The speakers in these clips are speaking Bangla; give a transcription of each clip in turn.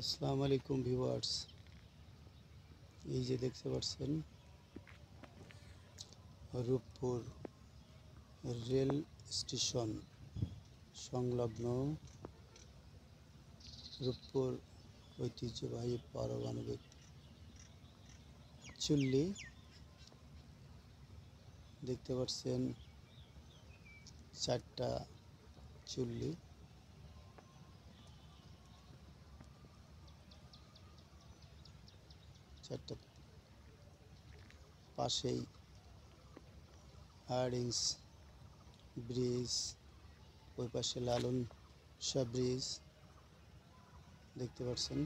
আসসালামু আলাইকুম ভিউয়ার্স, এই যে দেখতে পাচ্ছেন রূপপুর রেল স্টেশন সংলগ্ন রূপপুর ঐতিহ্যবাহী পারমাণবিক চুল্লি দেখতে পাচ্ছেন। 4টা চুল্লি, পাশেই হার্ডিংস ব্রিজ, ওই পাশে লালন শাহ ব্রিজ দেখতে পাচ্ছেন।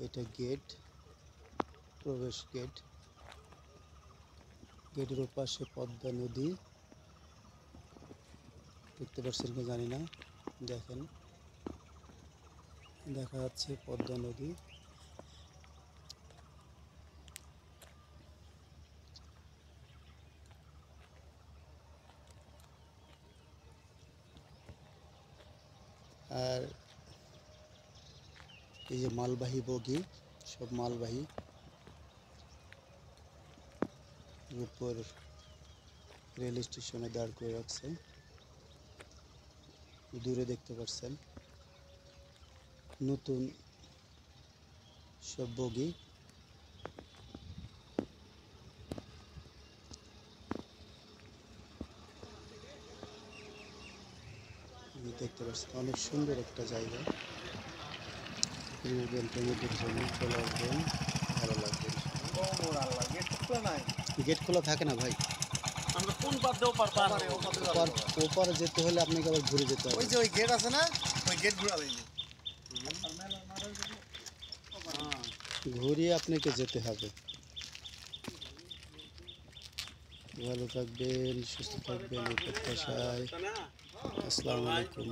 এটা গেট, প্রবেশ গেট। গেটের ওপাশে পদ্মা নদী দেখতে পাচ্ছেন কি জানি না, দেখেন দেখা যাচ্ছে পদ্মা নদী। আর এই যে মালবাহী বগি, সব মালবাহী উপর রেল স্টেশনে দাঁড় করে রাখছে। দূরে দেখতে পাচ্ছেন নতুন সব বগি। দেখতে পাচ্ছেন অনেক সুন্দর একটা জায়গা। প্রেমিকদের জন্য চলে আসবেন, ভালো লাগবে। গেট খোলা থাকে না ভাই, ওপারে যেতে হলে আপনাকে আবার ঘুরে যেতে হবে। ওই যে ওই গেট আছে না, ওই গেট ঘুরাবে। ঘুরিয়ে আপনাকে যেতে হবে। ভালো থাকবেন, সুস্থ থাকবেন এই প্রত্যাশায়। আসসালামু আলাইকুম।